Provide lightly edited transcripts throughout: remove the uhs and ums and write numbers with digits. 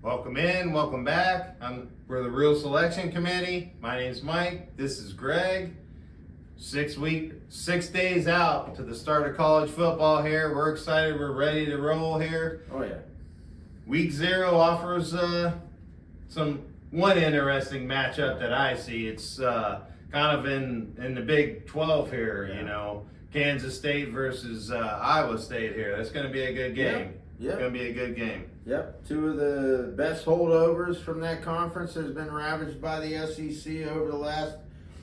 Welcome in, welcome back. We're the Real Selection Committee. My name's Mike. This is Greg. 6 days out to the start of college football here. We're excited. We're ready to roll here. Oh yeah. Week 0 offers one interesting matchup that I see. It's kind of in the Big 12 here. Yeah. You know, Kansas State versus Iowa State here. That's going to be a good game. Yeah. It's going to be a good game. Yep. Two of the best holdovers from that conference has been ravaged by the SEC over the last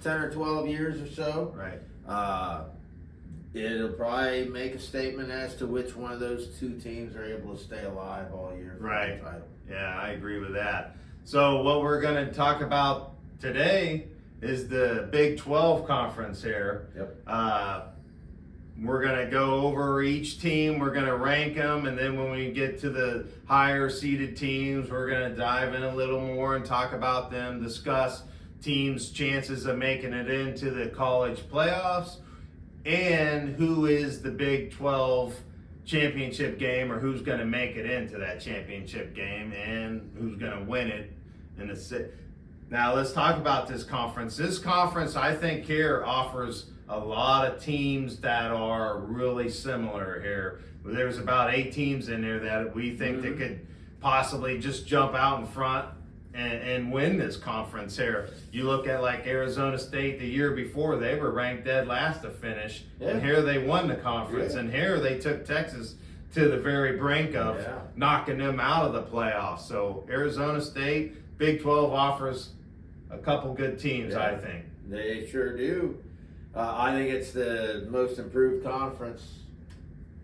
10 or 12 years or so. Right. It'll probably make a statement as to which one of those two teams are able to stay alive all year. Right. The title. Yeah, I agree with that. So what we're going to talk about today is the Big 12 conference here. Yep. We're going to go over each team. We're going to rank them. And then when we get to the higher seeded teams, we're going to dive in a little more and talk about them, discuss teams' chances of making it into the college playoffs, and who is the Big 12 championship game, or who's going to make it into that championship game, and who's going to win it in the Now let's talk about this conference. This conference, I think, here offers a lot of teams that are really similar here. There's about 8 teams in there that we think that could possibly just jump out in front and win this conference here. You look at like Arizona State the year before, they were ranked dead last to finish. Yeah. And here they won the conference. Yeah. And here they took Texas to the very brink of knocking them out of the playoffs. So Arizona State, Big 12 offers a couple good teams, I think. They sure do. I think it's the most improved conference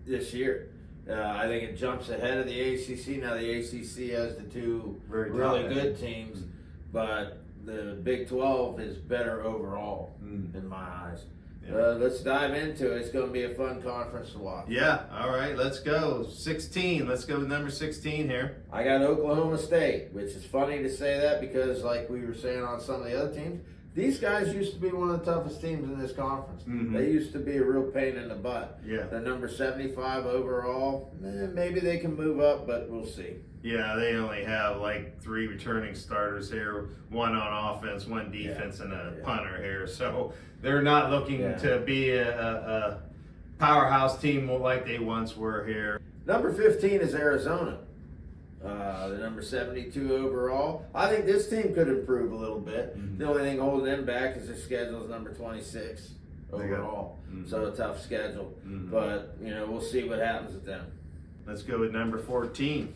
this year. I think it jumps ahead of the ACC. Now the ACC has the two really good teams, but the Big 12 is better overall in my eyes. Yeah. Let's dive into it. It's going to be a fun conference to watch. Yeah, all right, let's go. 16. Let's go with number 16 here. I got Oklahoma State, which is funny to say that because, like we were saying on some of the other teams, these guys used to be one of the toughest teams in this conference. They used to be a real pain in the butt. Yeah. They're number 75 overall. Maybe they can move up, but we'll see. Yeah, they only have like 3 returning starters here, 1 on offense, 1 defense, and a punter here. So they're not looking to be a powerhouse team like they once were here. Number 15 is Arizona. The number 72 overall. I think this team could improve a little bit. The only thing holding them back is their schedule is number 26 overall. So a tough schedule. But, we'll see what happens with them. Let's go with number 14.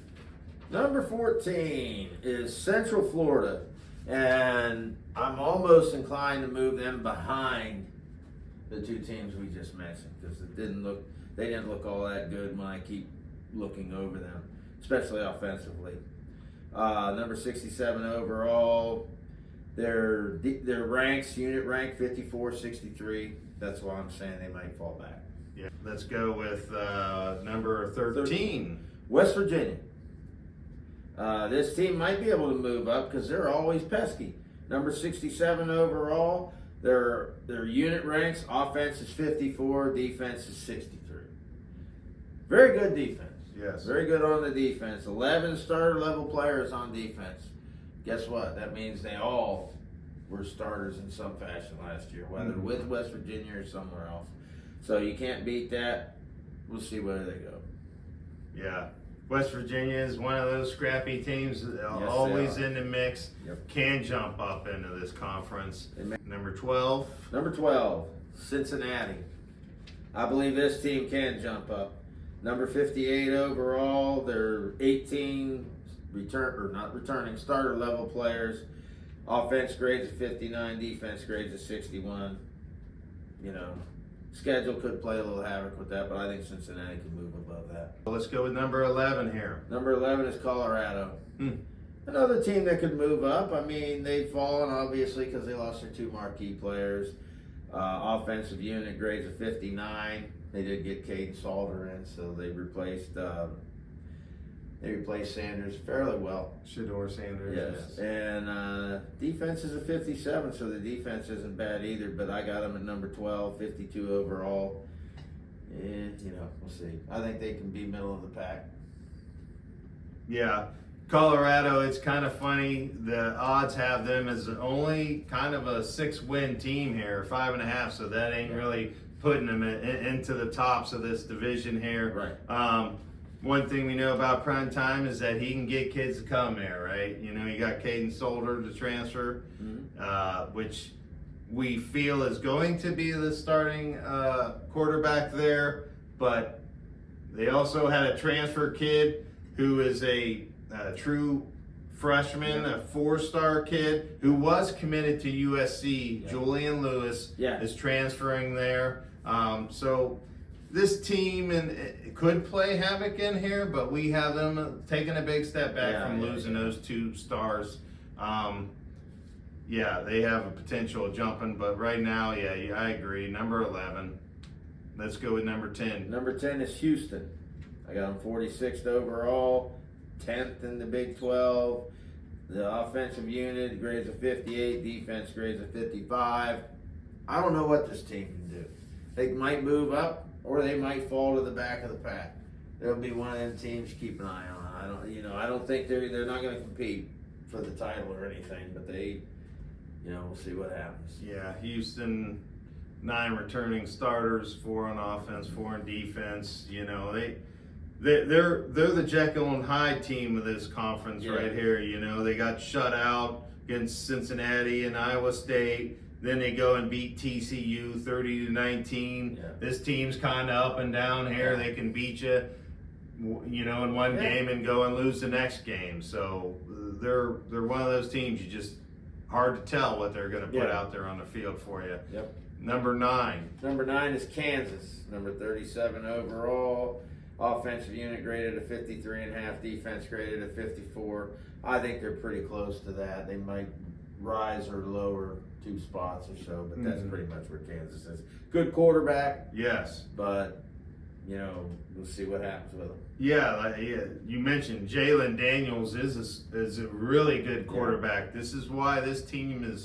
Number 14 is Central Florida. And I'm almost inclined to move them behind the 2 teams we just mentioned because they didn't look all that good when I keep looking over them, especially offensively. Number 67 overall. Their unit rank 54-63. That's why I'm saying they might fall back. Yeah. Let's go with number 13. West Virginia. This team might be able to move up because they're always pesky. Number 67 overall. Their unit ranks, offense is 54, defense is 63. Very good defense. Yes. Very good on the defense. 11 starter level players on defense. Guess what? That means they all were starters in some fashion last year, whether with West Virginia or somewhere else. So you can't beat that. We'll see where they go. Yeah. West Virginia is one of those scrappy teams, always in the mix, can jump up into this conference. Number 12. Number 12, Cincinnati. I believe this team can jump up. Number 58 overall, they're 18 starter level players. Offense grades at 59, defense grades at 61. Schedule could play a little havoc with that, but I think Cincinnati can move above that. Let's go with number 11 here. Number 11 is Colorado. Another team that could move up. I mean, they've fallen obviously because they lost their 2 marquee players. Offensive unit grades of 59. They did get Caden Salter in, so they replaced Sanders fairly well. Shedeur Sanders. Yes. And defense is a 57, so the defense isn't bad either, but I got them at number 12, 52 overall. And, we'll see. I think they can be middle of the pack. Yeah. Colorado, it's kind of funny. The odds have them as only kind of a 6-win team here, 5.5. So that ain't really putting them into the tops of this division here. Right. One thing we know about Prime Time is that he can get kids to come there, right? You know, you got Caden Solder to transfer, which we feel is going to be the starting quarterback there. But they also had a transfer kid who is a true freshman, a 4-star kid who was committed to USC. Julian Lewis is transferring there. So this team could play havoc in here, but we have them taking a big step back from losing those 2 stars. They have a potential of jumping, but right now, I agree. Number 11. Let's go with number 10. Number 10 is Houston. I got them 46th overall, 10th in the Big 12. The offensive unit grades a 58, defense grades a 55. I don't know what this team can do. They might move up, or they might fall to the back of the pack. They'll be one of them teams to keep an eye on. I don't think they're not going to compete for the title or anything, but they, we'll see what happens. Yeah, Houston, 9 returning starters, 4 on offense, 4 on defense. They're the Jekyll and Hyde team of this conference right here. They got shut out against Cincinnati and Iowa State. Then they go and beat TCU 30-19. This team's kind of up and down here. They can beat you, in one game and go and lose the next game. So they're one of those teams you just hard to tell what they're going to put out there on the field for you. Number 9. Number 9 is Kansas. Number 37 overall. Offensive unit graded a 53.5. Defense graded a 54. I think they're pretty close to that. They might rise or lower 2 spots or so, but that's pretty much where Kansas is. Good quarterback. Yes. But, we'll see what happens with them. Yeah, you mentioned Jalen Daniels is a really good quarterback. This is why this team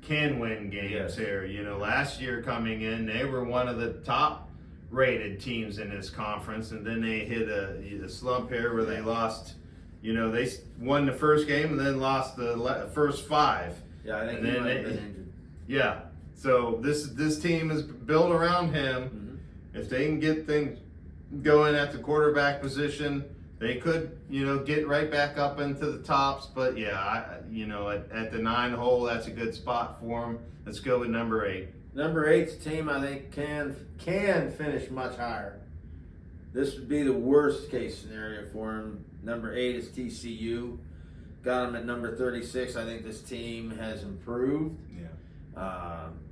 can win games here. Last year coming in, they were one of the top rated teams in this conference, and then they hit a slump here where they lost. They won the first game and then lost the first 5. Yeah, I think he might have been injured. Yeah, so this team is built around him. If they can get things going at the quarterback position, they could, get right back up into the tops. But at the 9 hole, that's a good spot for them. Let's go with number 8. Number 8's team I think can finish much higher. This would be the worst case scenario for them. Number 8 is TCU. Got them at number 36. I think this team has improved.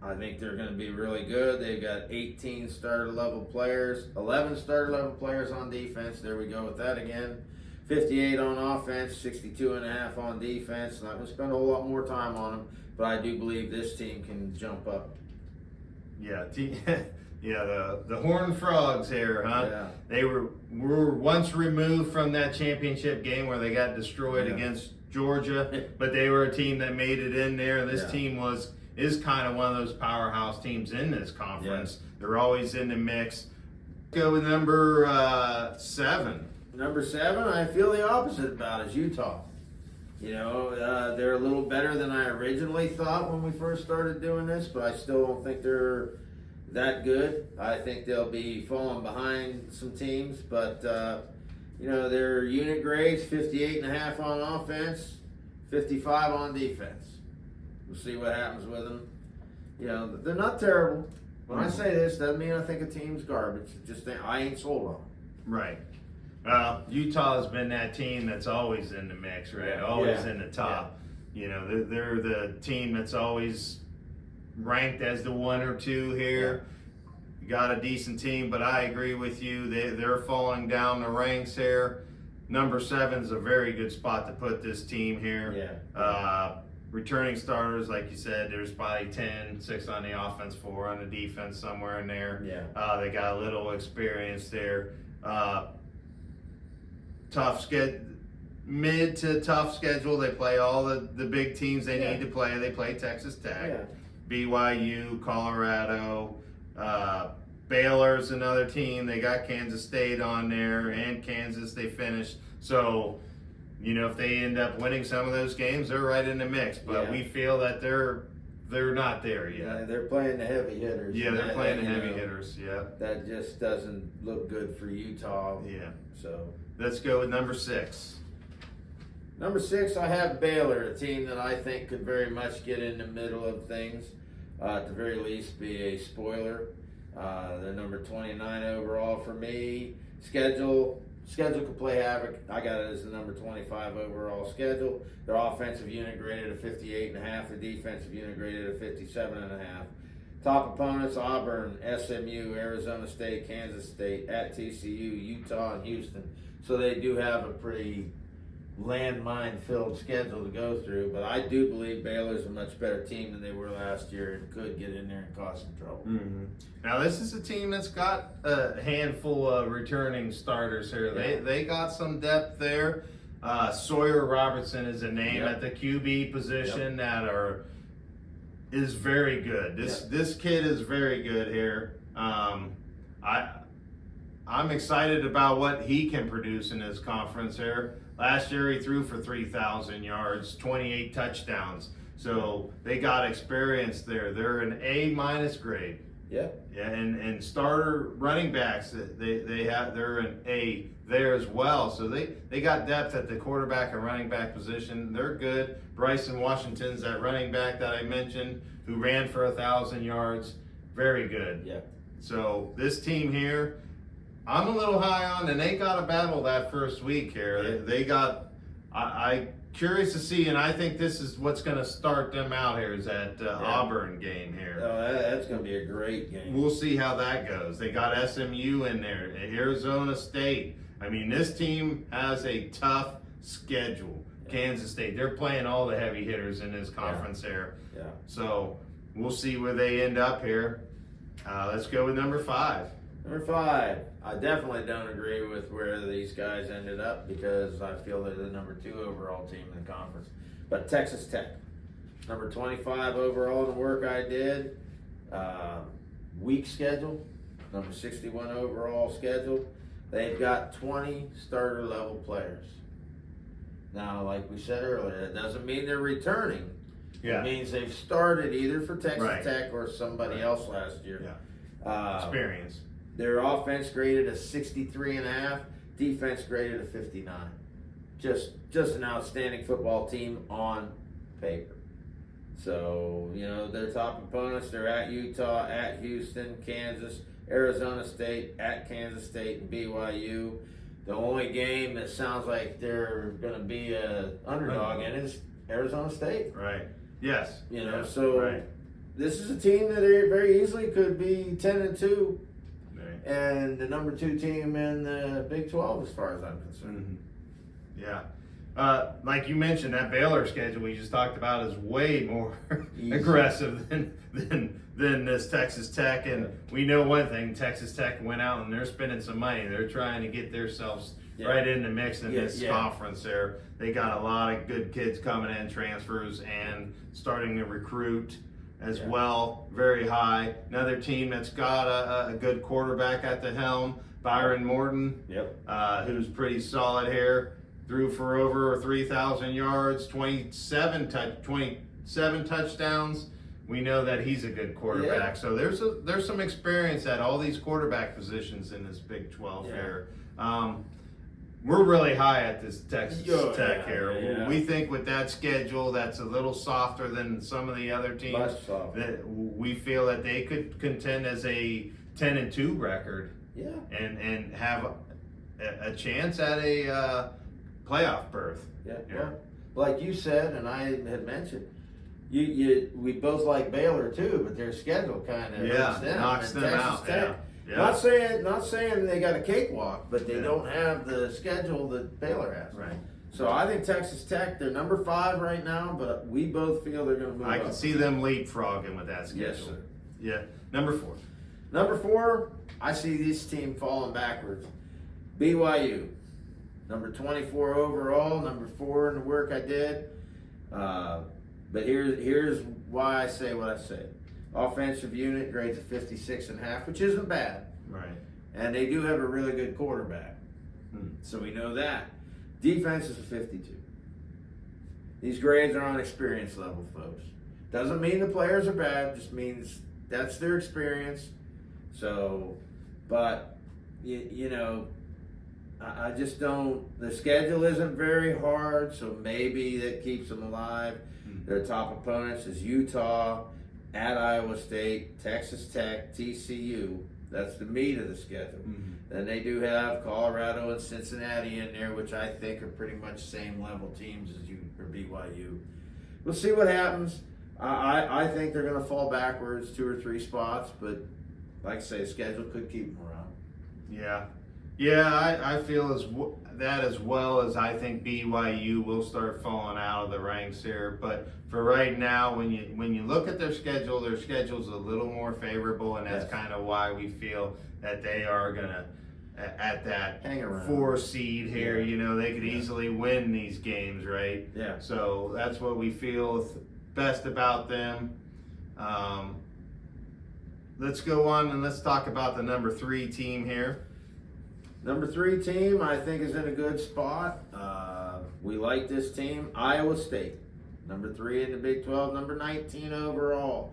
I think they're going to be really good. They've got 18 starter level players, 11 starter level players on defense. There we go with that again. 58 on offense, 62.5 on defense. Not going to spend a whole lot more time on them, but I do believe this team can jump up. The Horned Frogs here, huh? Yeah. They were once removed from that championship game where they got destroyed against Georgia, but they were a team that made it in there. This team is kind of one of those powerhouse teams in this conference. They're always in the mix. Go with number 7. Number 7, I feel the opposite about is Utah. They're a little better than I originally thought when we first started doing this, but I still don't think they're that good. I think they'll be falling behind some teams, but their unit grades 58.5 on offense, 55 on defense. We'll see what happens with them. They're not terrible. When I say this, doesn't mean I think a team's garbage. Just think I ain't sold on them. Right. Utah has been that team that's always in the mix, right? Always in the top. They're the team that's always ranked as the 1 or 2 here. Got a decent team, but I agree with you. They're falling down the ranks here. Number 7 is a very good spot to put this team here. Returning starters, like you said, there's probably 10, 6 on the offense, 4 on the defense, somewhere in there. They got a little experience there. Mid to tough schedule. They play all the big teams they need to play. They play Texas Tech, BYU, Colorado, Baylor's another team. They got Kansas State on there, and Kansas. They finished So, you know, if they end up winning some of those games, they're right in the mix. But Yeah. we feel that they're not there yet. Yeah, they're playing the heavy hitters. Yeah, and they're playing the you heavy know, hitters. Yeah, That just doesn't look good for Utah. yeah. So Let's go with number 6. number 6, I have Baylor, a team that I think could very much get in the middle of things. At the very least, be a spoiler. They're number 29 overall for me. Schedule could play havoc. I got it as the number 25 overall schedule. Their offensive unit graded at 58.5. The defensive unit graded at 57.5. Top opponents: Auburn, SMU, Arizona State, Kansas State, at TCU, Utah, and Houston. So they do have a pretty landmine-filled schedule to go through. But I do believe Baylor's a much better team than they were last year and could get in there and cause some trouble. Mm-hmm. Now this is a team that's got a handful of returning starters here. Yeah. They got some depth there. Sawyer Robertson is a name Yep. at the QB position is very good. This kid is very good here. I'm excited about what he can produce in this conference here. Last year he threw for 3,000 yards, 28 touchdowns. So they got experience there. They're an A- grade. Yeah. Yeah, and starter running backs, they're an A there as well. So they got depth at the quarterback and running back position. They're good. Bryson Washington's that running back that I mentioned who ran for 1,000 yards. Very good. Yeah. So this team here, I'm a little high on, and they got a battle that first week here. Yeah. They got, I curious to see, and I think this is what's going to start them out here is that Auburn game here. Oh, that's going to be a great game. We'll see how that goes. They got SMU in there, Arizona State. I mean, this team has a tough schedule. Kansas State, they're playing all the heavy hitters in this conference here. Yeah. So we'll see where they end up here. Let's go with number 5. Number 5, I definitely don't agree with where these guys ended up because I feel they're the number 2 overall team in the conference. But Texas Tech, number 25 overall in the work I did. Weak schedule, number 61 overall schedule. They've got 20 starter level players. Now, like we said earlier, that doesn't mean they're returning. Yeah. It means they've started either for Texas Right. Tech or somebody else last year. Yeah. Experience. Their offense graded a 63.5, defense graded a 59. Just an outstanding football team on paper. So, you know, their top opponents, they're at Utah, at Houston, Kansas, Arizona State, at Kansas State, and BYU. The only game that sounds like they're going to be an underdog in is Arizona State. Right. Yes. You know, Yeah. so Right. this is a team that they very easily could be 10-2. Right. And the number 2 team in the Big 12, as far as I'm concerned. Mhm. Yeah. Like you mentioned, that Baylor schedule we just talked about is way more Easy. aggressive than this Texas Tech. And we know one thing: Texas Tech went out and they're spending some money. They're trying to get themselves right in the mix in this conference. There, they got a lot of good kids coming in, transfers, and starting to recruit as well, very high. Another team that's got a good quarterback at the helm, Byron Morton, who's pretty solid here. Threw for over 3,000 yards, 27 touchdowns. We know that he's a good quarterback. So there's some experience at all these quarterback positions in this Big 12 here. We're really high at this Texas Tech here. Yeah. We think with that schedule, that's a little softer than some of the other teams. Much softer. That we feel that they could contend as a 10-2 record. Yeah. And have a chance at a playoff berth. Yeah. Well, like you said, and I had mentioned, we both like Baylor too, but their schedule kind of knocks them out. Tech, Yeah. Not saying they got a cakewalk, but they don't have the schedule that Baylor has. Right. So I think Texas Tech, they're number 5 right now, but we both feel they're going to move I up. can see them leapfrogging with that schedule. Yes, sir. Yeah. Number 4. Number 4, I see this team falling backwards. BYU, number 24 overall, number 4 in the work I did. But here's why I say what I say. Offensive unit grades a 56.5, which isn't bad. Right. And they do have a really good quarterback. So we know that. Defense is a 52. These grades are on experience level, folks. Doesn't mean the players are bad, just means that's their experience. So, but, you know, I just don't, the schedule isn't very hard, so maybe that keeps them alive. Their top opponents is Utah, at Iowa State, Texas Tech, TCU. That's the meat of the schedule. Then they do have Colorado and Cincinnati in there, which I think are pretty much same level teams as you or BYU. We'll see what happens. I think they're going to fall backwards 2 or 3 spots, but like I say, the schedule could keep them around. Yeah, I feel that as well, as I think BYU will start falling out of the ranks here. But for right now, when you look at their schedule's a little more favorable, and that's kind of why we feel that they are gonna at that Hang around. 4 seed here. You know, they could easily win these games, right? Yeah. So that's what we feel best about them. Let's go on and let's talk about the number 3 team here. Number 3 team, I think, is in a good spot. We like this team, Iowa State. Number 3 in the Big 12, number 19 overall.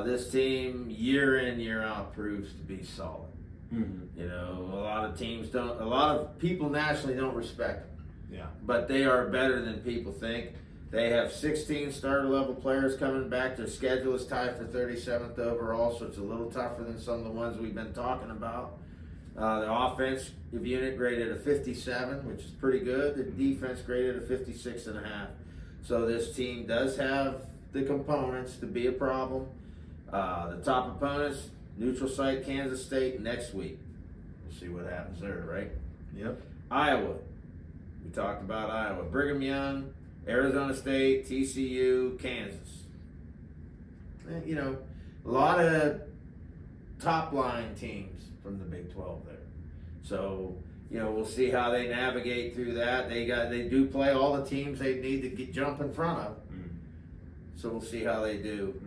This team, year in, year out, proves to be solid. You know, a lot of people nationally don't respect them. Yeah. But they are better than people think. They have 16 starter level players coming back. Their schedule is tied for 37th overall, so it's a little tougher than some of the ones we've been talking about. The offense unit graded a 57, which is pretty good. The defense graded a 56.5. So this team does have the components to be a problem. The top opponents, neutral site Kansas State next week. We'll see what happens there, right? Yep. Iowa. We talked about Iowa. Brigham Young, Arizona State, TCU, Kansas. You know, a lot of top line teams from the Big 12 there. So, you know, we'll see how they navigate through that. They do play all the teams they need to jump in front of. So we'll see how they do.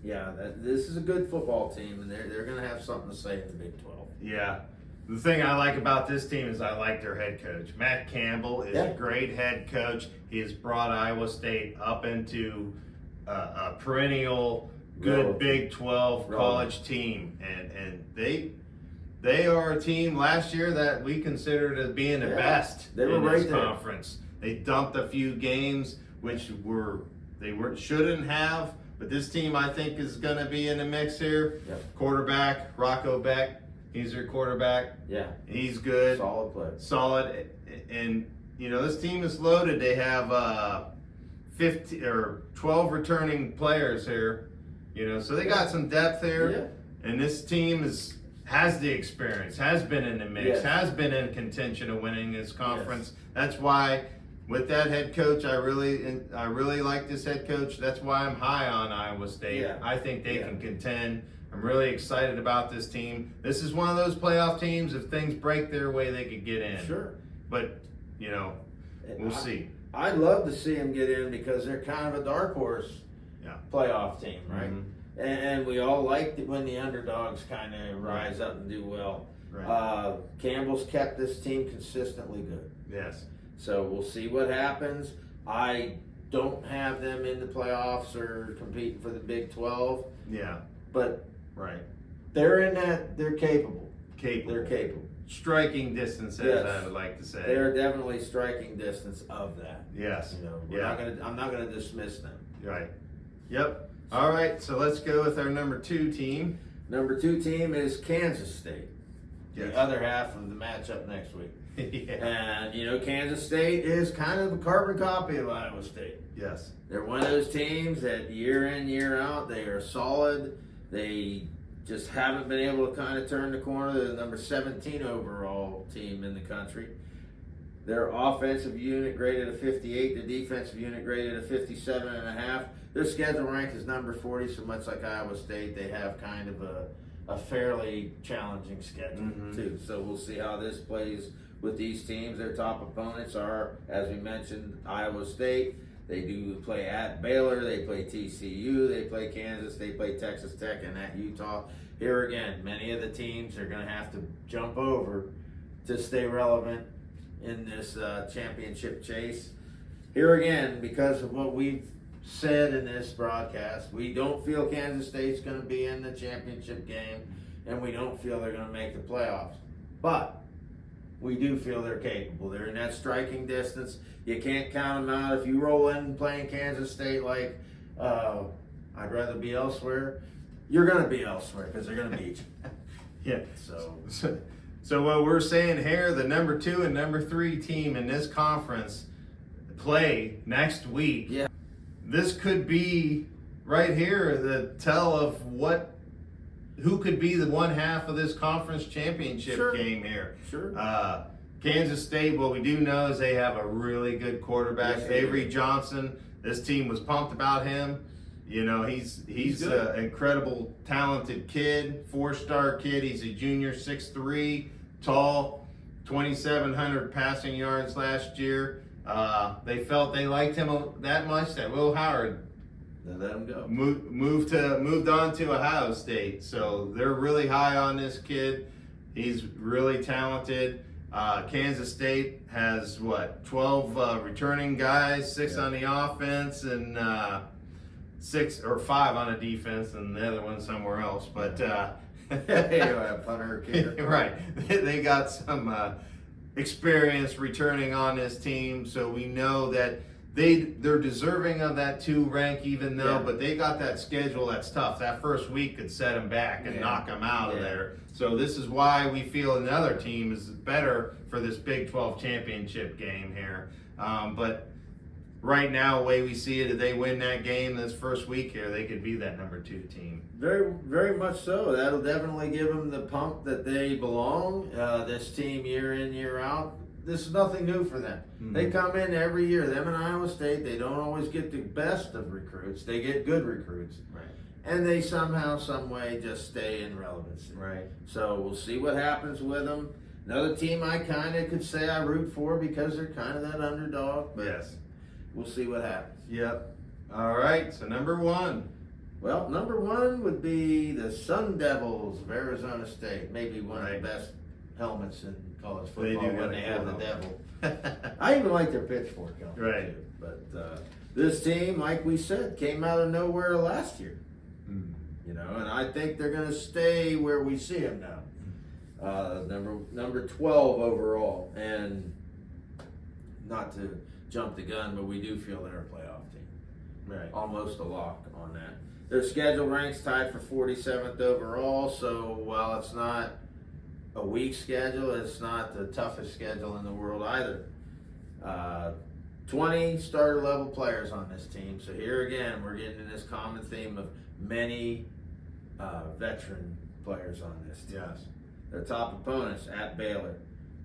This is a good football team, and they're going to have something to say in the Big 12. Yeah. The thing I like about this team is I like their head coach. Matt Campbell is a great head coach. He has brought Iowa State up into a perennial good Big 12 college team, and they are a team last year that we considered as being the best they were in right this there. conference. They dumped a few games which shouldn't have, but this team I think is going to be in the mix here. Quarterback Rocco Beck, he's their quarterback. Yeah, he's good, solid player, solid, and you know this team is loaded. They have 15 or 12 returning players here. You know, so they got some depth there, and this team has the experience, has been in the mix, has been in contention of winning this conference. That's why, with that head coach, I really like this head coach. That's why I'm high on Iowa State. I think they can contend. I'm really excited about this team. This is one of those playoff teams. If things break their way, they could get in. Sure, but you know, we'll see. I'd love to see them get in because they're kind of a dark horse. Playoff team, right? And we all like it when the underdogs kind of rise up and do well. Campbell's kept this team consistently good. Yes. So we'll see what happens. I don't have them in the playoffs or competing for the Big 12. Yeah. But they're in that. They're capable. They're capable. Striking distance, as I would like to say. They're definitely striking distance of that. Yes. You know, I'm not gonna dismiss them. Right. Yep. All right. So let's go with our number 2 team. Number 2 team is Kansas State. The other half of the matchup next week. And you know, Kansas State is kind of a carbon copy of Iowa State. Yes. They're one of those teams that year in, year out, they are solid. They just haven't been able to kind of turn the corner. They're the number 17 overall team in the country. Their offensive unit graded a 58. The defensive unit graded a 57.5. Their schedule rank is number 40, so much like Iowa State, they have kind of a fairly challenging schedule too. So we'll see how this plays with these teams. Their top opponents are, as we mentioned, Iowa State. They do play at Baylor, they play TCU, they play Kansas, they play Texas Tech, and at Utah. Here again, many of the teams are going to have to jump over to stay relevant in this championship chase. Here again, because of what we've said in this broadcast, we don't feel Kansas State's going to be in the championship game, and we don't feel they're going to make the playoffs. But we do feel they're capable. They're in that striking distance. You can't count them out. If you roll in playing Kansas State like I'd rather be elsewhere, you're going to be elsewhere because they're going to beat you. Yeah. So what we're saying here, the number 2 and number 3 team in this conference play next week. Yeah. This could be right here the tell of who could be the one half of this conference championship Sure. game here. Sure. Kansas State, what we do know is they have a really good quarterback, Yes, they Avery do. Johnson. This team was pumped about him. You know, he's good. an incredible, talented kid, 4-star kid. He's a junior, 6'3", tall, 2,700 passing yards last year. They felt they liked him that much that Will Howard They let him go. moved on to Ohio State. So they're really high on this kid. He's really talented. Kansas State has 12 returning guys, 6 on the offense, and 6 or 5 on the defense, and the other one somewhere else. But punter, kicker. right, they got some experience returning on this team, so we know that they're deserving of that 2 rank, even though, Yeah. but they got that schedule that's tough. That first week could set them back and Yeah. knock them out of Yeah. there. So this is why we feel another team is better for this Big 12 championship game here. But right now, the way we see it, if they win that game this first week here, they could be that number 2 team. Very, very much so. That'll definitely give them the pump that they belong. This team, year in, year out, this is nothing new for them. Mhm. They come in every year. Them and Iowa State, they don't always get the best of recruits. They get good recruits. Right. And they somehow, some way just stay in relevancy. Right. So we'll see what happens with them. Another team I kind of could say I root for because they're kind of that underdog. But Yes. we'll see what happens. Yep. All right. So number 1. Well, number 1 would be the Sun Devils of Arizona State. Maybe one of Right. the best helmets in college They football do when got they a have cool the helmet. devil. I even like their pitchfork helmet. Right. Too. But this team, like we said, came out of nowhere last year. Mm. You know, and I think they're going to stay where we see them now. Number 12 overall, and not to jump the gun, but we do feel they're a playoff team. Right. Almost a lock on that. Their schedule ranks tied for 47th overall, so while it's not a weak schedule, it's not the toughest schedule in the world either. 20 starter level players on this team, so here again, we're getting in this common theme of many veteran players on this team. Yes. Their top opponents at Baylor,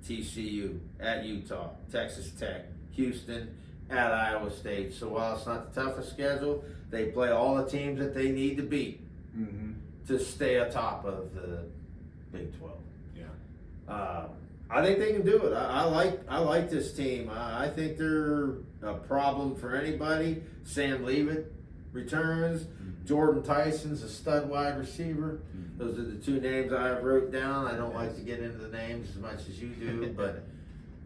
TCU, at Utah, Texas Tech, Houston, at Iowa State. So while it's not the toughest schedule, they play all the teams that they need to beat Mm-hmm. to stay atop of the Big 12. Yeah. I think they can do it. I like this team. I think they're a problem for anybody. Sam Leavitt returns. Jordan Tyson's a stud wide receiver. Those are the 2 names I wrote down. I don't like to get into the names as much as you do, but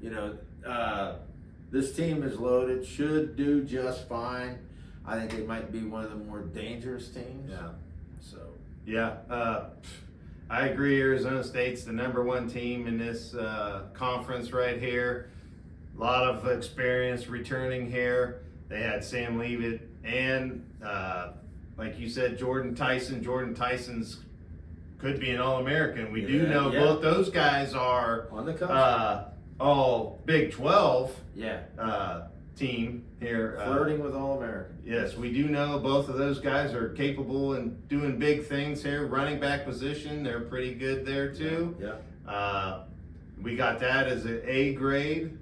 you know, this team is loaded. Should do just fine. I think they might be one of the more dangerous teams. Yeah. So Yeah. I agree. Arizona State's the number 1 team in this conference right here. A lot of experience returning here. They had Sam Leavitt and, like you said, Jordan Tyson. Jordan Tyson's could be an All-American. We do know both those guys are on the cusp. all Big 12 Yeah. team here. Flirting with All-American. Yes, we do know both of those guys are capable and doing big things here. Running back position, they're pretty good there too. Yeah. We got that as an A grade.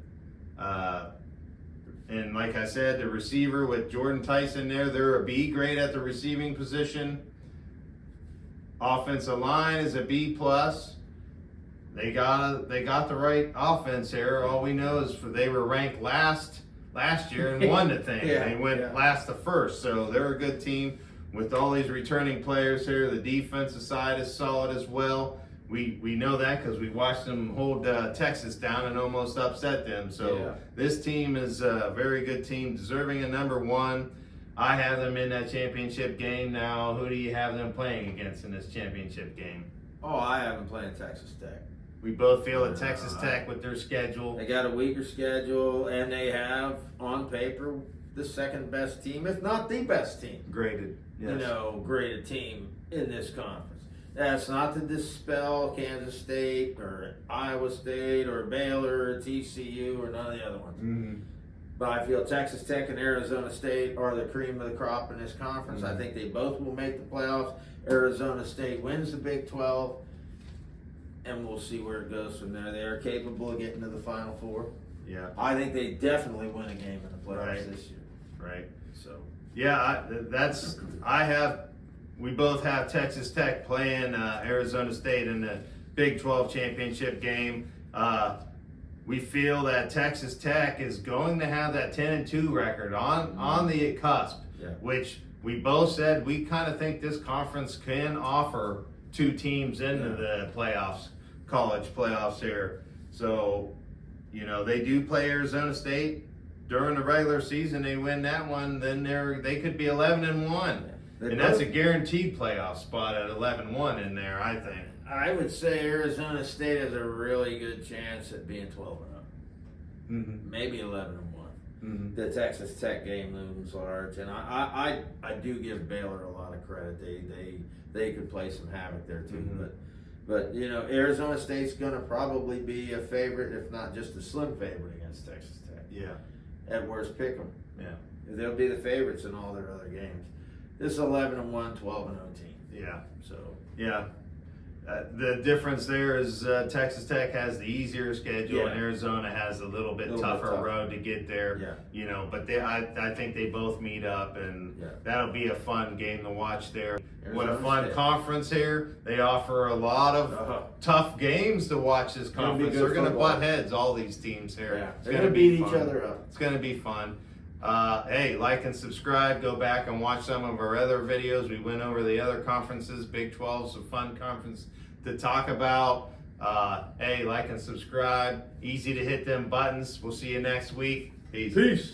And like I said, the receiver with Jordan Tyson there, they're a B grade at the receiving position. Offensive line is a B plus. They got the right offense here. All we know is they were ranked last year and won the thing. Yeah, They went last to first, so they're a good team with all these returning players here. The defensive side is solid as well. we know that because we watched them hold Texas down and almost upset them. So Yeah. this team is a very good team, deserving a number one. I have them in that championship game now. Who do you have them playing against in this championship game? Oh, I haven't played Texas Tech. We both feel that Texas Tech, with their schedule, They got a weaker schedule, and they have, on paper, the second best team, if not the best team. graded. You know, graded team in this conference. That's not to dispel Kansas State or Iowa State or Baylor or TCU or none of the other ones. Mm-hmm. But I feel Texas Tech and Arizona State are the cream of the crop in this conference. I think they both will make the playoffs. Arizona State wins the Big 12, and we'll see where it goes from there. They are capable of getting to the Final Four. Yeah. I think they definitely win a game in the playoffs Right. this year. Right. So Yeah, we both have Texas Tech playing Arizona State in the Big 12 championship game. We feel that Texas Tech is going to have that 10-2 record on the cusp, Yeah. which we both said we kind of think this conference can offer two teams into the playoffs, college playoffs here. So, you know, they do play Arizona State during the regular season. They win that one, then they could be 11-1. They And that's both- a guaranteed playoff spot at 11-1 in there, I think. I would say Arizona State has a really good chance at being 12-0, Mm-hmm. maybe 11-1. Mm-hmm. The Texas Tech game looms large, and I do give Baylor a lot of credit. They could play some havoc there too. Mhm. But you know, Arizona State's going to probably be a favorite, if not just a slim favorite against Texas Tech. Yeah, At worst, pick them. yeah, They'll be the favorites in all their other games. This is 11-1, 12-0 team. yeah, So yeah. The difference there is Texas Tech has the easier schedule, and Yeah. Arizona has a little bit Little bit tougher tougher. road to get there. Yeah. You know, but I think they both meet up, and Yeah. that'll be a fun game to watch there. What a Arizona fun State. conference here! They offer a lot of Uh-huh. tough games to watch this Gonna be conference. good They're going to football. butt heads, all these teams here. Yeah, It's they're gonna going to be beat each fun. other up. It's going to be fun. Hey, like and subscribe. Go back and watch some of our other videos. We went over the other conferences. Big 12's a fun conference to talk about. Hey, like and subscribe. Easy to hit them buttons. We'll see you next week. Peace. Peace.